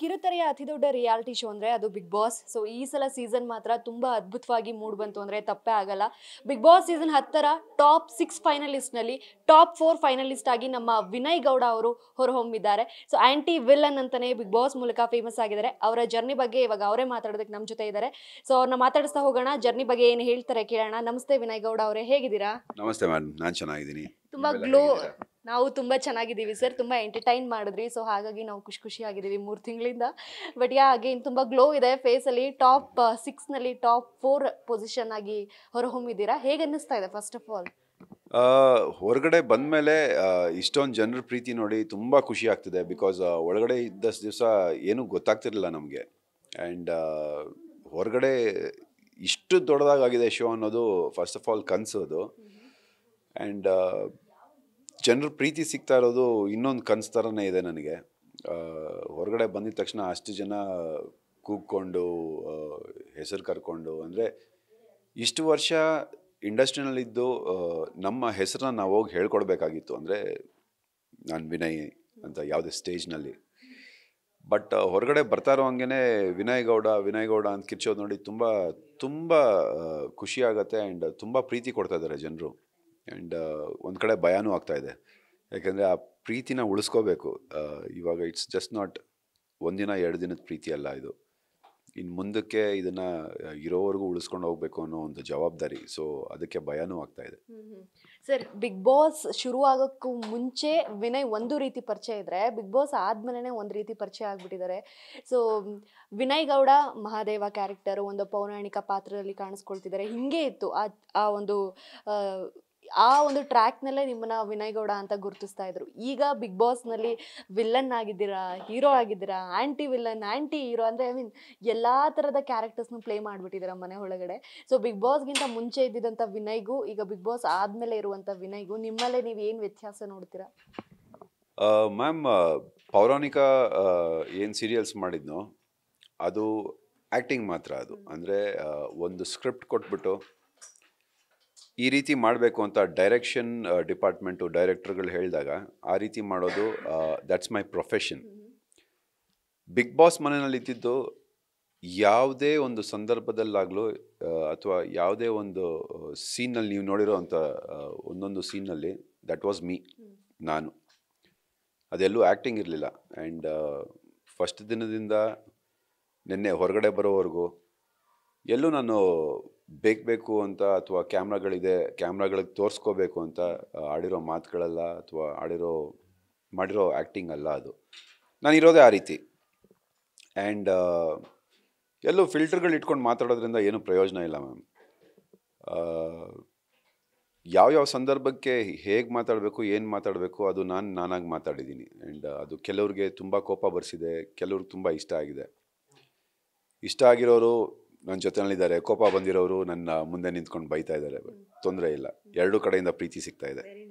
ಕಿರುತೆರೆಯ ಅತಿದೊಡ್ಡ reality show ಅಂದರೆ ಅದು ಬಿಗ್ ಬಾಸ್. ಸೊ ಈ ಸಲ ಸೀಸನ್ ಮಾತ್ರ ತುಂಬ ಅದ್ಭುತವಾಗಿ ಮೂಡ್ ಬಂತು ಅಂದರೆ ತಪ್ಪೇ ಆಗಲ್ಲ. ಬಿಗ್ ಬಾಸ್ ಸೀಸನ್ 10ರ ಟಾಪ್ 6 ಫೈನಲಿಸ್ಟ್ನಲ್ಲಿ ಟಾಪ್ 4 ಫೈನಲಿಸ್ಟ್ ಆಗಿ ನಮ್ಮ ವಿನಯ್ ಗೌಡ ಅವರು ಹೊರಹೊಮ್ಮಿದ್ದಾರೆ. ಸೊ ಆಂಟಿ ವಿಲ್ಲನ್ ಅಂತಾನೆ ಬಿಗ್ ಬಾಸ್ ಮೂಲಕ ಫೇಮಸ್ ಆಗಿದ್ದಾರೆ. ಅವರ ಜರ್ನಿ ಬಗ್ಗೆ ಇವಾಗ ಅವರೇ ಮಾತಾಡೋದಕ್ಕೆ ನಮ್ಮ ಜೊತೆ ಇದ್ದಾರೆ. ಸೊ ಅವ್ರನ್ನ ಮಾತಾಡಿಸ್ತಾ ಹೋಗೋಣ, ಜರ್ನಿ ಬಗ್ಗೆ ಏನು ಹೇಳ್ತಾರೆ ಕೇಳೋಣ. ನಮಸ್ತೆ ವಿನಯ್ ಗೌಡ ಅವರೇ, ಹೇಗಿದ್ದೀರಾ? ನಮಸ್ತೆ ಮ್ಯಾಮ್, ನಾನು ಚೆನ್ನಾಗಿದ್ದೀನಿ. ತುಂಬಾ ಗ್ಲೋ. ನಾವು ತುಂಬ ಚೆನ್ನಾಗಿದ್ದೀವಿ ಸರ್, ತುಂಬ ಎಂಟರ್ಟೈನ್ ಮಾಡಿದ್ರಿ. ಸೊ ಹಾಗಾಗಿ ನಾವು ಖುಷಿಯಾಗಿದ್ದೀವಿ 3 ತಿಂಗಳಿಂದ. ಬಟ್ ಅಗೇನ್ ತುಂಬ ಗ್ಲೋ ಇದೆ ಫೇಸಲ್ಲಿ. ಟಾಪ್ 6ನಲ್ಲಿ ಟಾಪ್ 4 ಪೊಸಿಷನ್ ಆಗಿ ಹೊರಹೊಮ್ಮಿದ್ದೀರಾ. ಹೇಗೆ ಅನ್ನಿಸ್ತಾ ಇದೆ ಫಸ್ಟ್ ಆಫ್ ಆಲ್? ಹೊರಗಡೆ ಬಂದಮೇಲೆ ಇಷ್ಟೊಂದು ಜನರ ಪ್ರೀತಿ ನೋಡಿ ತುಂಬ ಖುಷಿ ಆಗ್ತಿದೆ. ಬಿಕಾಸ್ ಒಳಗಡೆ ಇದ್ದಷ್ಟು ದಿವಸ ಏನೂ ಗೊತ್ತಾಗ್ತಿರಲಿಲ್ಲ ನಮಗೆ. ಆ್ಯಂಡ್ ಹೊರಗಡೆ ಇಷ್ಟು ದೊಡ್ಡದಾಗಿದೆ ಶೋ ಅನ್ನೋದು ಫಸ್ಟ್ ಆಫ್ ಆಲ್ ಕನಸು ಅದು. ಆ್ಯಂಡ್ ಜನರ ಪ್ರೀತಿ ಸಿಗ್ತಾ ಇರೋದು ಇನ್ನೊಂದು ಕನಸು ಥರನೇ ಇದೆ ನನಗೆ. ಹೊರಗಡೆ ಬಂದಿದ ತಕ್ಷಣ ಅಷ್ಟು ಜನ ಕೂಗ್ಕೊಂಡು ಹೆಸರು ಕರ್ಕೊಂಡು, ಅಂದರೆ ಇಷ್ಟು ವರ್ಷ ಇಂಡಸ್ಟ್ರಿನಲ್ಲಿದ್ದು ನಮ್ಮ ಹೆಸರನ್ನ ನಾವು ಹೋಗಿ ಹೇಳ್ಕೊಡ್ಬೇಕಾಗಿತ್ತು. ಅಂದರೆ ನಾನು ವಿನಯ್ ಅಂತ ಯಾವುದೇ ಸ್ಟೇಜ್ನಲ್ಲಿ. ಬಟ್ ಹೊರಗಡೆ ಬರ್ತಾ ಇರೋ ಹಂಗೆ ವಿನಯ್ ಗೌಡ ಅಂತ ಕಿರ್ಚೋದು ನೋಡಿ ತುಂಬ ತುಂಬ ಖುಷಿ ಆಗುತ್ತೆ. ಆ್ಯಂಡ್ ತುಂಬ ಪ್ರೀತಿ ಕೊಡ್ತಾ ಇದ್ದಾರೆ ಜನರು. ಆ್ಯಂಡ್ ಒಂದು ಕಡೆ ಭಯನೂ ಆಗ್ತಾಯಿದೆ, ಯಾಕೆಂದರೆ ಆ ಪ್ರೀತಿನ ಉಳಿಸ್ಕೋಬೇಕು. ಇವಾಗ ಇಟ್ಸ್ ಜಸ್ಟ್ ನಾಟ್ ಒಂದಿನ 2 ದಿನದ ಪ್ರೀತಿ ಅಲ್ಲ ಇದು. ಇನ್ನು ಮುಂದಕ್ಕೆ ಇದನ್ನು ಇರೋವರೆಗೂ ಉಳಿಸ್ಕೊಂಡು ಹೋಗಬೇಕು ಅನ್ನೋ ಒಂದು ಜವಾಬ್ದಾರಿ. ಸೊ ಅದಕ್ಕೆ ಭಯನೂ ಆಗ್ತಾಯಿದೆ. ಸರ್, ಬಿಗ್ ಬಾಸ್ ಶುರು ಆಗೋಕ್ಕೂ ಮುಂಚೆ ವಿನಯ್ ಒಂದು ರೀತಿ ಪರಿಚಯ ಇದ್ದರೆ, ಬಿಗ್ ಬಾಸ್ ಆದಮೇಲೆ ಒಂದು ರೀತಿ ಪರಿಚಯ ಆಗಿಬಿಟ್ಟಿದ್ದಾರೆ. ಸೊ ವಿನಯ್ ಗೌಡ ಮಹಾದೇವ ಕ್ಯಾರೆಕ್ಟರು ಒಂದು ಪೌರಾಣಿಕ ಪಾತ್ರದಲ್ಲಿ ಕಾಣಿಸ್ಕೊಳ್ತಿದ್ದಾರೆ. ಹಿಂಗೆ ಇತ್ತು ಆ ಒಂದು ಟ್ರ್ಯಾಕ್ನಲ್ಲೇ ನಿಮ್ಮನ್ನ ವಿನಯ್ ಗೌಡ ಅಂತ ಗುರುತಿಸ್ತಾ ಇದ್ರು. ಈಗ ಬಿಗ್ ಬಾಸ್ನಲ್ಲಿ ವಿಲ್ಲನ್ ಆಗಿದ್ದೀರಾ, ಹೀರೋ ಆಗಿದ್ದೀರಾ, ಆ್ಯಂಟಿ ವಿಲ್ಲನ್, ಆ್ಯಂಟಿ ಹೀರೋ, ಅಂದರೆ ಎಲ್ಲ ಥರದ ಕ್ಯಾರೆಕ್ಟರ್ಸ್ನು ಪ್ಲೇ ಮಾಡಿಬಿಟ್ಟಿದ್ದೀರಾ ಮನೆ ಒಳಗಡೆ. ಸೊ ಬಿಗ್ ಬಾಸ್ಗಿಂತ ಮುಂಚೆ ಇದ್ದಿದ್ದಂಥ ವಿನಯ್ಗೂ ಈಗ ಬಿಗ್ ಬಾಸ್ ಆದಮೇಲೆ ಇರುವಂಥ ವಿನಯ್ಗೂ ನಿಮ್ಮಲ್ಲೇ ನೀವು ಏನು ವ್ಯತ್ಯಾಸ ನೋಡ್ತೀರಾ? ಮ್ಯಾಮ್, ಪೌರಾಣಿಕ ಏನು ಸೀರಿಯಲ್ಸ್ ಮಾಡಿದ್ನೋ ಅದು ಆ್ಯಕ್ಟಿಂಗ್ ಮಾತ್ರ. ಅದು ಅಂದರೆ ಒಂದು ಸ್ಕ್ರಿಪ್ಟ್ ಕೊಟ್ಬಿಟ್ಟು ಈ ರೀತಿ ಮಾಡಬೇಕು ಅಂತ ಡೈರೆಕ್ಷನ್ ಡಿಪಾರ್ಟ್ಮೆಂಟು ಡೈರೆಕ್ಟರ್ಗಳು ಹೇಳಿದಾಗ ಆ ರೀತಿ ಮಾಡೋದು, that's my profession. Bigg Boss ಮನೆಯಲ್ಲಿ ಇದ್ದಿದ್ದು ಯಾವುದೇ ಒಂದು ಸಂದರ್ಭದಲ್ಲಾಗಲೂ ಅಥವಾ ಯಾವುದೇ ಒಂದು ಸೀನಲ್ಲಿ ನೀವು ನೋಡಿರೋ ಅಂಥ ಒಂದೊಂದು ಸೀನಲ್ಲಿ ದಟ್ ವಾಸ್ ಮೀ, ನಾನು. ಅದೆಲ್ಲೂ ಆ್ಯಕ್ಟಿಂಗ್ ಇರಲಿಲ್ಲ. ಆ್ಯಂಡ್ ಫಸ್ಟ್ ದಿನದಿಂದ ನಿನ್ನೆ ಹೊರಗಡೆ ಬರೋವರೆಗೂ ಎಲ್ಲೂ ನಾನು ಬೇಕು ಅಂತ ಅಥವಾ ಕ್ಯಾಮ್ರಾಗಳಿಗೆ ತೋರಿಸ್ಕೋಬೇಕು ಅಂತ ಆಡಿರೋ ಮಾತುಗಳಲ್ಲ ಅಥವಾ ಮಾಡಿರೋ ಆ್ಯಕ್ಟಿಂಗ್ ಅಲ್ಲ ಅದು. ನಾನಿರೋದೇ ಆ ರೀತಿ. ಆ್ಯಂಡ್ ಎಲ್ಲೂ ಫಿಲ್ಟರ್ಗಳು ಇಟ್ಕೊಂಡು ಮಾತಾಡೋದ್ರಿಂದ ಏನೂ ಪ್ರಯೋಜನ ಇಲ್ಲ ಮ್ಯಾಮ್. ಯಾವ್ಯಾವ ಸಂದರ್ಭಕ್ಕೆ ಹೇಗೆ ಮಾತಾಡಬೇಕು, ಏನು ಮಾತಾಡಬೇಕು ಅದು ನಾನಾಗಿ ಮಾತಾಡಿದ್ದೀನಿ. ಆ್ಯಂಡ್ ಅದು ಕೆಲವ್ರಿಗೆ ತುಂಬ ಕೋಪ ಬರ್ಸಿದೆ, ಕೆಲವ್ರಿಗೆ ತುಂಬ ಇಷ್ಟ ಆಗಿದೆ. ಇಷ್ಟ ಆಗಿರೋರು ನನ್ನ ಜೊತೆನಲ್ಲಿದ್ದಾರೆ, ಕೋಪ ಬಂದಿರೋರು ನನ್ನ ಮುಂದೆ ನಿಂತ್ಕೊಂಡು ಬೈತಾ ಇದ್ದಾರೆ. ಬಟ್ ತೊಂದರೆ ಇಲ್ಲ, ಎರಡೂ ಕಡೆಯಿಂದ ಪ್ರೀತಿ ಸಿಗ್ತಾ ಇದೆ. ವೆರಿ